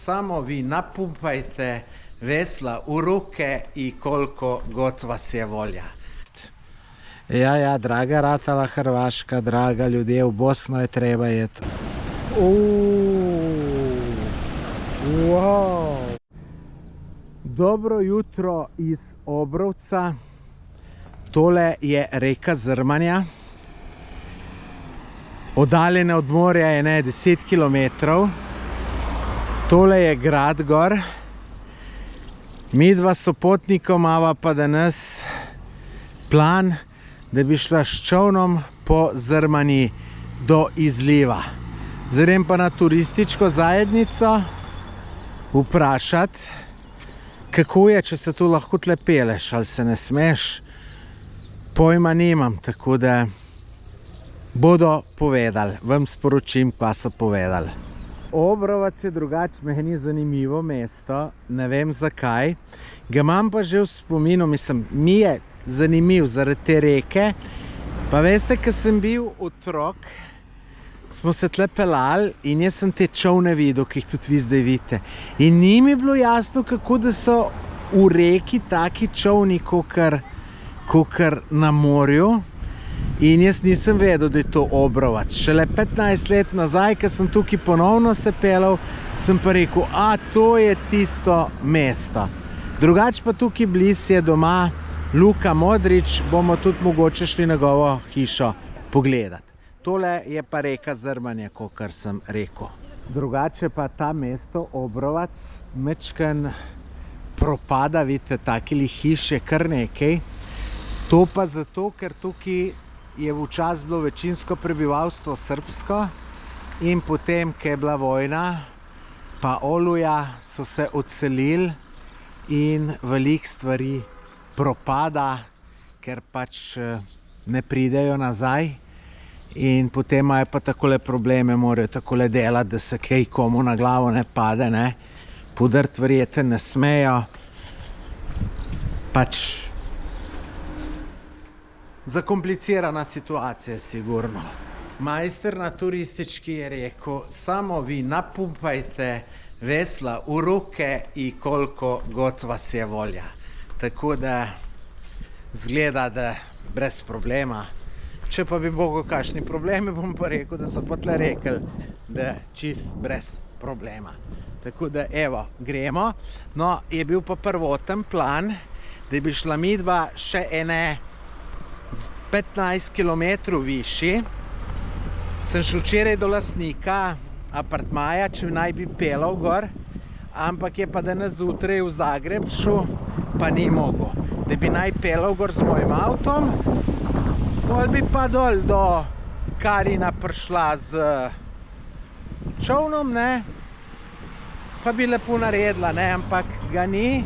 samo vi napumpajte vesla u ruke i koliko god vas je volja. Ja, draga ratala Hrvaška, draga ljudje, v Bosno je treba jeti. Wow. Dobro jutro iz Obrovca. Tole je reka Zrmanja. Oddaljena od morja je 10 km. Tole je grad gor. Mi dva sopotnika imava pa danes plan, da bi šla s čolnom po Zrmanji do izliva. Zdaj pa na turistično zajednico vprašati, kako je, če se tu lahko tle peleš ali se ne smeš. Pojma nimam, tako da bodo povedali, vam sporočim, pa so povedali. Obrovac je drugače meni zanimivo mesto, ne vem zakaj. Ga imam pa že v spominu, mislim, mi je zanimiv zaradi te reke. Pa veste, ko sem bil otrok, smo se tle pelali in jaz sem te čolne videl, ki jih tudi vi zdaj vidite. In ni mi bilo jasno, kako da so v reki taki čolni, kakor na morju. In jaz nisem vedel, da je to Obrovac. Šele 15 let nazaj, ko sem tukaj ponovno se pelal, sem pa rekel, to je tisto mesto. Drugače pa tukaj bliz je doma Luka Modrič, bomo tudi mogoče šli njegovo hišo pogledati. Tole je pa reka Zrmanja, kakor sem rekel. Drugače pa ta mesto Obrovac mečken propada, vidite, takih hiš je kar nekaj. To pa zato, ker tukaj je včasih bilo večinsko prebivalstvo srbsko in potem, ko je bila vojna pa oluja, so se odselili in veliko stvari propada, ker pač ne pridejo nazaj in potem imajo pa takole probleme, morajo takole delati, da se kaj komu na glavo ne pade, ne. Podrt verjete ne smejo, pač zakomplicirana situacija, sigurno. Majster na turistički je rekel, samo vi napumpajte vesla v ruke in koliko god vas je volja. Tako da zgleda, da brez problema. Če pa bi mogel kakšni problemi, bom pa rekel, da so pa tle rekli, da čist brez problema. Tako da evo, gremo. No, je bil pa prvoten plan, da bi šla midva še ene 15 km višji. Sem šel včeraj do lastnika apartmaja, če naj bi pelal gor, ampak je pa danes zjutraj v Zagreb šel, pa ni mogel. Da bi naj pelal gor z mojim avtom, pol bi pa dol do Karina prišla z čolnom, ne, pa bi lepo naredila, ne, ampak ga ni.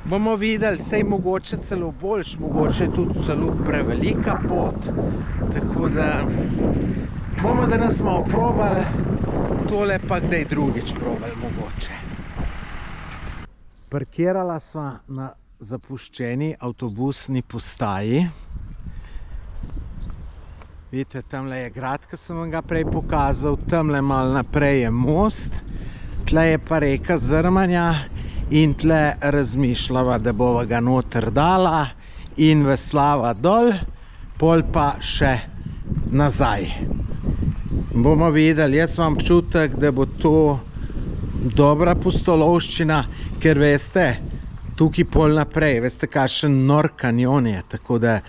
Bomo videli, sej mogoče celo boljš, mogoče tudi celo prevelika pot. Tako da bomo danes malo probali, tole pa kdaj drugič probali mogoče. Parkirala sva na zapuščeni avtobusni postaji. Vidite, tamle je grad, ki sem vam ga prej pokazal, tamle malo naprej je most, tle je pa reka Zrmanja. In tle razmišljava, da bova ga noter dala in veslava dol, pol pa še nazaj. Bomo videli, jaz imam občutek, da bo to dobra pustolovščina, ker veste, tukaj pol naprej, veste, kakšen nor kanjon je, tako da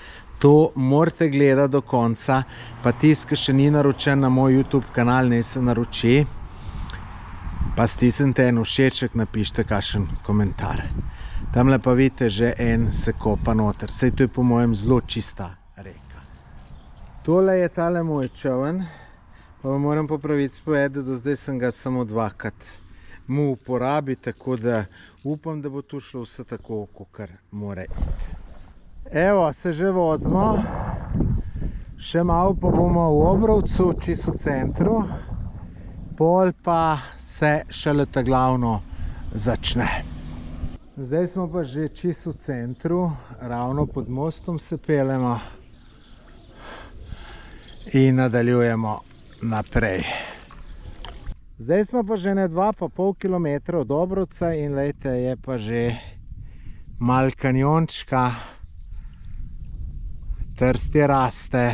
to morate gledati do konca, pa tist, ki še ni naročen na moj YouTube kanal, naj se naroči. Pa stisnite en všeček, napišite kakšen komentar. Tamle pa vidite, že en se kopa noter. Sej to je po mojem zelo čista reka. Tole je tale moj čoln, pa vam moram po pravici povedati, da do zdaj sem ga samo dvakrat mu uporabil, tako da upam, da bo tu šlo vse tako, kakor mora iti. Evo, se že vozimo. Še malo pa bomo v Obrovcu, čisto v centru. Pol pa se šele ta glavno začne. Zdaj smo pa že čisto v centru, ravno pod mostom se peljemo in nadaljujemo naprej. Zdaj smo pa že ne 2,5 km od Obrovca in lejte, je pa že mal kanjončka, trstje raste,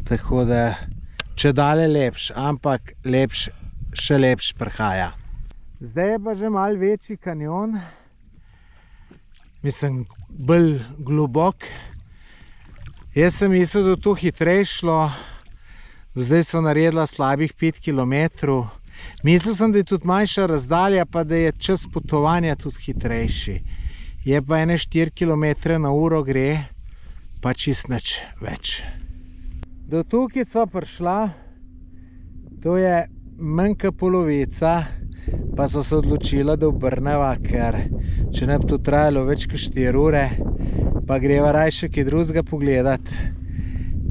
tako da če dalje lepš, ampak lepš, še lepš prihaja. Zdaj je pa že mal večji kanjon, mislim, bolj globok. Jaz sem mislil, da to hitreje šlo, zdaj so naredila slabih 5 km. Mislil sem, da je tudi manjša razdalja, pa da je čas potovanja tudi hitrejši. Je pa ene 4 km na uro gre, pa čist nič več. Do tukaj sva prišla, to je manjka polovica, pa so se odločila, da obrneva, ker če ne bi to trajalo več kot 4 ure, pa greva rajše kaj drugega pogledat.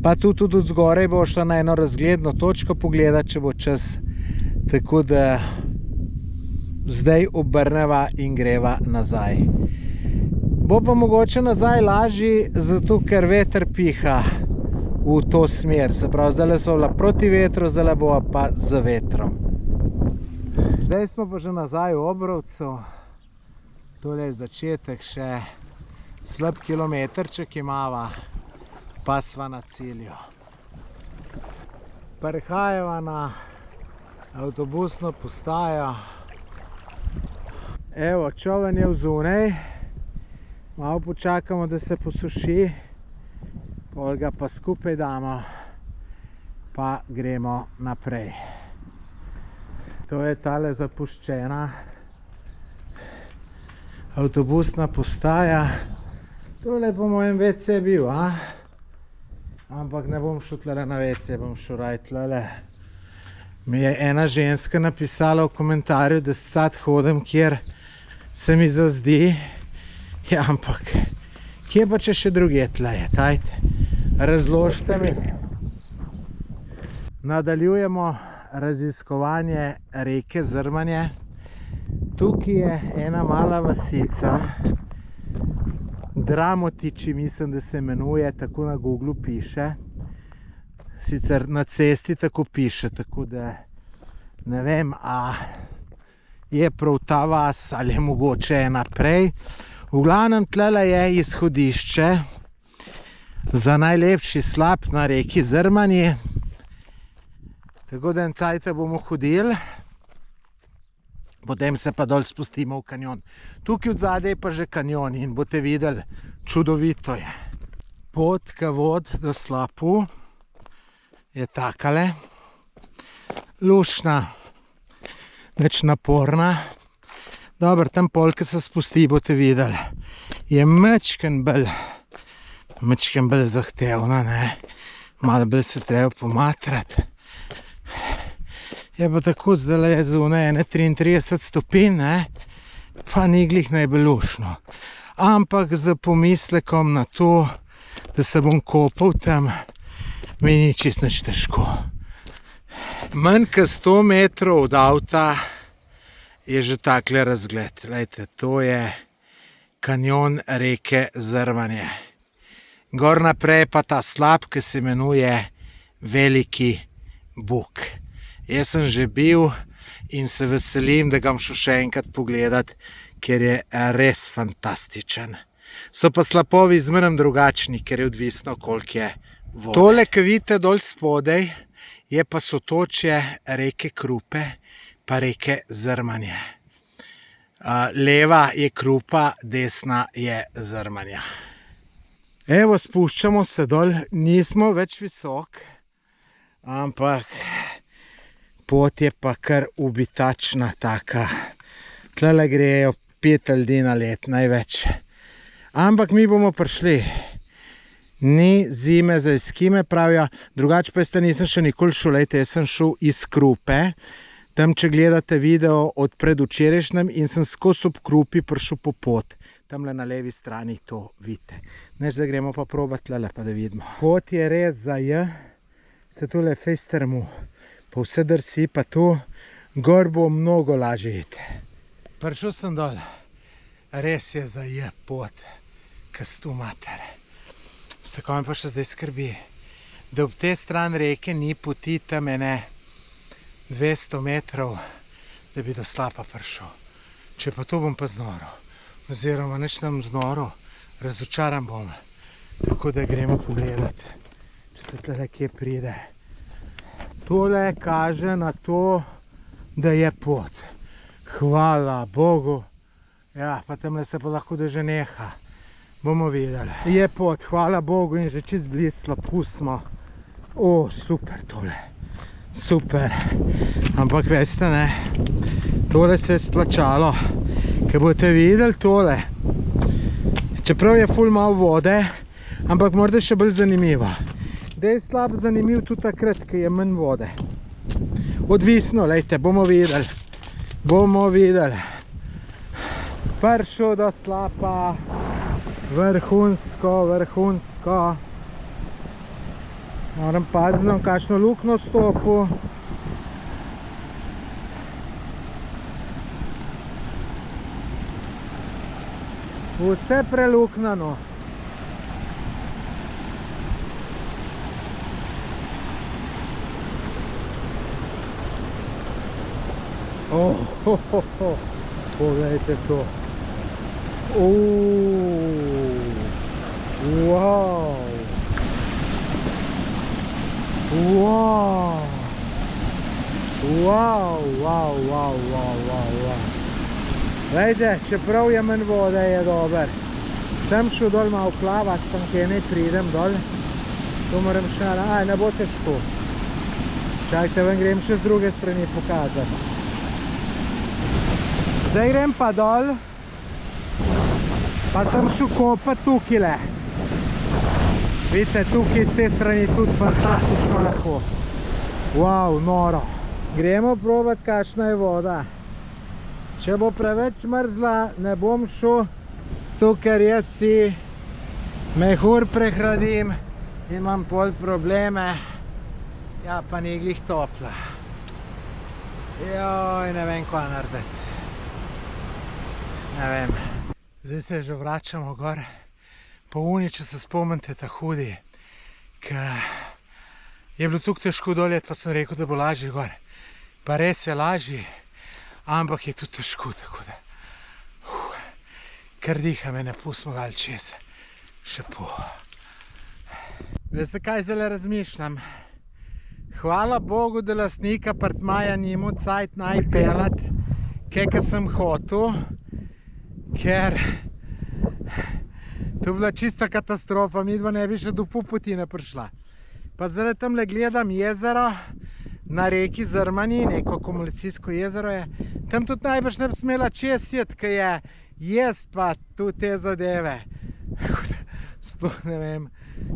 Pa tudi od zgoraj bo šla na eno razgledno točko pogledat, če bo čas. Tako da zdaj obrneva in greva nazaj. Bo pa mogoče nazaj lažji, zato ker veter piha v to smer. Se pravi, zdaj so bila proti vetru, zdaj bova pa z vetrom. Zdaj smo pa že nazaj v Obrovcu. Tole je začetek, še slab kilometrček imava, pa sva na cilju. Prihajava na avtobusno postajo. Evo, čoln je vzunaj. Malo počakamo, da se posuši. Pol ga pa skupaj damo, pa gremo naprej. To je tale zapuščena avtobusna postaja. Tole po mojem WC bil, ampak ne bom šel tlele na WC, bom šel raj tlele. Mi je ena ženska napisala v komentarju, da sad hodim, kjer se mi zazdi. Ja, ampak kje pa če še druge tle je, tajte, razložite mi. Nadaljujemo raziskovanje reke Zrmanje. Tukaj je ena mala vasica, Dramotiči, mislim, da se imenuje, tako na Googlu piše. Sicer na cesti tako piše, tako da ne vem, a je prav ta vas ali je mogoče naprej. V glavnem tlele je izhodišče za najlepši slap na reki Zrmanji. Tako da en cajt bomo hodili, potem se pa dol spustimo v kanjon. Tukaj od zadaj je pa že kanjon in boste videli, čudovito je. Pot, ki vodi do slapu, je takale, lušna, nič naporna. Dobro, tam pol, ki se spusti, boste videli, je mečken bolj zahtevna, ne? Malo bolj se treba pomatrati. Je pa tako, zdaj je zunaj 33 stopinj, ne? Pa ni glih najbolj lušno. Ampak z pomislekom na to, da se bom kopal tam, mi ni čist nič težko. Manj kot 100 metrov od avta je že takle razgled. Glejte, to je kanjon reke Zrmanje. Gor naprej pa ta slap, ki se imenuje Veliki Buk. Jaz sem že bil in se veselim, da ga bom šel še enkrat pogledat, ker je res fantastičen. So pa slapovi zmeraj drugačni, ker je odvisno, koliko je vode. Tole, ki vidite dol spodaj, je pa sotočje reke Krupe pa reke Zrmanje. Leva je Krupa, desna je Zrmanja. Evo, spuščamo se dol, nismo več visok, ampak pot je pa kar ubitačna taka. Tlele grejo 5 ljudi na let, največ. Ampak mi bomo prišli. Ni zime za eskime, pravijo. Drugače pa jaz nisem še nikoli šel, lejte, jaz sem šel iz Krupe. Tam, če gledate video od predvčerajšnjem in sem skozi ob Krupi prišel po pot. Tamle na levi strani to vidite. Neč, zdaj gremo pa probat tlele, pa da vidimo. Pot je res za se tole fejst strmu. Pa vse drsi, pa tu gor bo mnogo lažje iti. Prišel sem dol. Res je za pot, kastu matere. Tako me pa še zdaj skrbi, da ob tej strani reke ni poti tam ene 200 metrov, da bi do slapa prišel. Če pa to bom pa znoro, oziroma nič nam znoro, razočaran bom. Tako da gremo pogledati, če se tle kje pride. Tole kaže na to, da je pot. Hvala Bogu. Ja, pa tamle se pa lahko da že neha. Bomo videli. Je pot, hvala Bogu, in že čist blizu slapu smo. O, super tole. Super. Ampak veste, ne, tole se je splačalo. Ker boste videli tole. Čeprav je ful malo vode, ampak morda še bolj zanimivo. Da je slab zanimiv tudi takrat, ko je manj vode. Odvisno, lejte, bomo videli. Bomo videli. Prišel do slapa. Vrhunsko, vrhunsko. Moram paziti, da bom kakšno luknjo stopil. Vse preluknjano. Poglejte to. Wow. Wow. Wow, wow, wow, wow, wow. Glejte, čeprav je manj vode, je dober. Sem šel dol malo plavat, sem kje ne pridem dol. To moram še ne bo težko. Čakajte, vam grem še z druge strani pokazati. Zdaj grem pa dol, pa sem šel kopat tukile. Vidite, tukaj z te strani tudi fantastično lahko. Wow, noro. Gremo probat, kakšna je voda. Če bo preveč mrzla, ne bom šel, zato ker jaz si mehur prehladim in imam pol probleme. Ja, pa ni glih topla. Joj, ne vem, kaj narediti. Ne vem. Zdaj se že vračamo gor. Po uni, če se spomnite, ta hudi. Ker je bilo tukaj težko doljeti, pa sem rekel, da bo lažje gor. Pa res je lažje, ampak je tudi težko, tako da. Kar diha me, ne pustimo gali čez. Še po. Veste, kaj zdaj razmišljam? Hvala Bogu, da lastnik apartmaja ni imel cajt naj pelat, kaj sem hotel, ker to je bila čista katastrofa, midva ne bi še do Puputine prišla. Pa zdaj tamle gledam jezero na reki Zrmani, neko akumulacijsko jezero je. Tam tudi najbrž ne bi smela čez sjeti, ker je jest pa tu te zadeve. Sploh ne vem,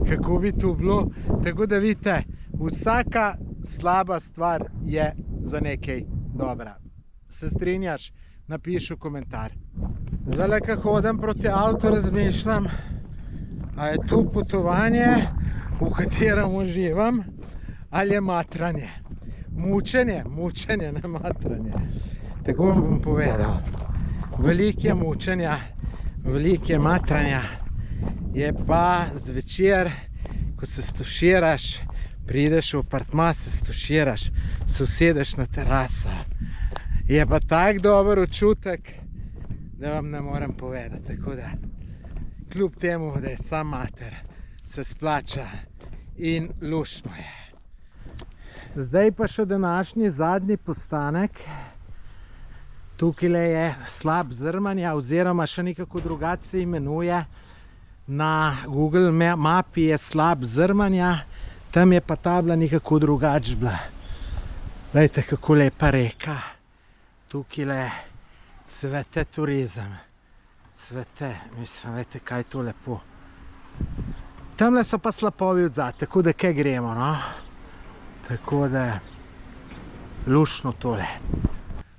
kako bi tu bilo. Tako da vidite, vsaka slaba stvar je za nekaj dobra. Se strinjaš? Napiši v komentar. Zdaj, ko hodim proti avtu, razmišljam, a je tu potovanje, v katerem uživam, ali je matranje. Mučenje, mučenje, ne matranje. Tako vam bom povedal. Veliko je mučenja, veliko je matranja. Je pa zvečer, ko se stuširaš, prideš v apartma, se stuširaš, se usedeš na teraso. Je pa tak dober občutek, da vam ne morem povedati. Tako da, kljub temu, da je sam mater, se splača in luštno je. Zdaj pa še današnji zadnji postanek. Tukaj je slap Zrmanja, oziroma še nekako drugače se imenuje. Na Google mapi je slap Zrmanja, tam je pa tabla nekako drugače bila. Glejte, kako lepa reka. Tukaj cvete turizem. Cvete, mislim, vete, kaj je to lepo. Tamle so pa slapovi odzad, tako da kaj gremo, no? Tako da, luštno tole.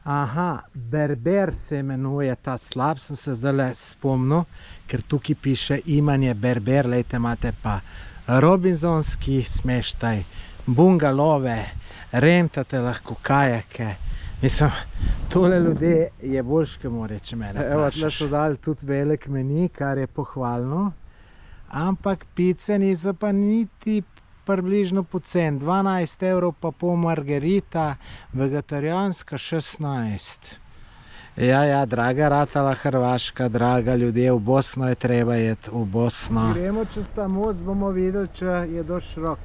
Aha, Berber se imenuje ta slap, sem se zdaj spomnil, ker tukaj piše imanje Berber, lejte, imate pa robinzonski smeštaj, bungalove, rentate lahko kajake. Mislim, tole ljudje je boljške more, če mene vprašaš. Evo, tle so dali tudi velik meni, kar je pohvalno, ampak pice niso pa niti približno pocen, 12 evrov pa pol margarita, vegetarijanska 16. Ja, draga ratala Hrvaška, draga ljudje, v Bosno je treba jeti, v Bosno. Gremo čez ta most, bomo videli, če je dosti širok.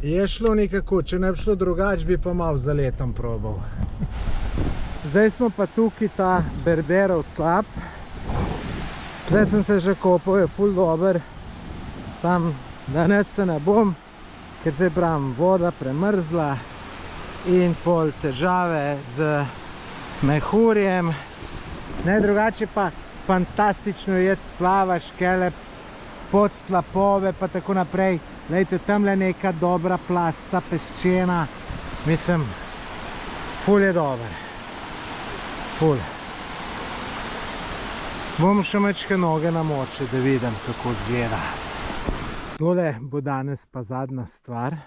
Je šlo nekako, če ne bi šlo drugače, bi pa malo za letom probal. Zdaj smo pa tukaj, ta Berberov slap. Zdaj sem se že kopal, je ful dober. Sam danes se ne bom, ker zdaj pravim, voda premrzla in pol težave z mehurjem. Ne, drugače pa fantastično je, plavaš, kele pod slapove pa tako naprej. Lejte, tamle neka dobra plasca, peščena, mislim, ful je dober, ful. Bom še mečke noge namočil, da vidim, kako izgleda. Tole bo danes pa zadnja stvar.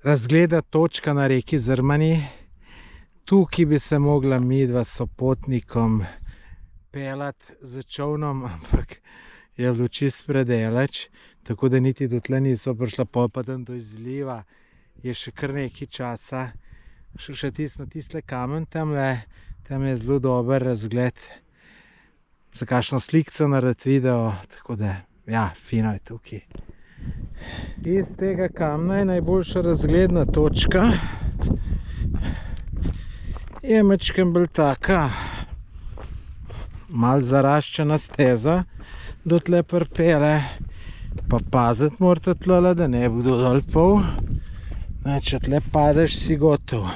Razgleda točka na reki Zrmani. Tukaj bi se mogla midva s sopotnikom pelati z čovnom, ampak je bilo čist predaleč, tako da niti dotle niso prišla, pol pa tam do izliva. Je še kar nekaj časa. Šel še na tistle kamen tamle, tam je zelo dober razgled. Za kakšno slikco narediti video, tako da, ja, fino je tukaj. Iz tega kamna je najboljša razgledna točka. Je mečkem bolj taka, malo zaraščena steza, do tle pripele, pa paziti morate tlele, da ne bo kdo dol pol. Če tle padeš, si gotov.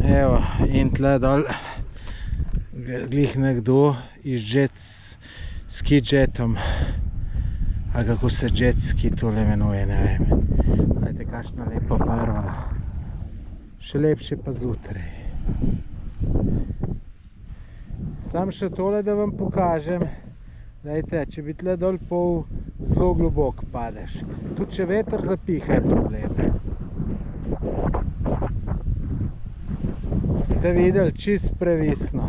Evo, in tle dol glih nekdo iz ski jetom. A kako se jetski tole imenuje, ne vem. Gledajte, kakšna lepa barva. Še lepše pa zjutraj. Sam še tole, da vam pokažem. Gledajte, če bi tle dol pol zelo globoko padeš. Tudi če veter zapiha, je problem. Ste videli, čist previsno.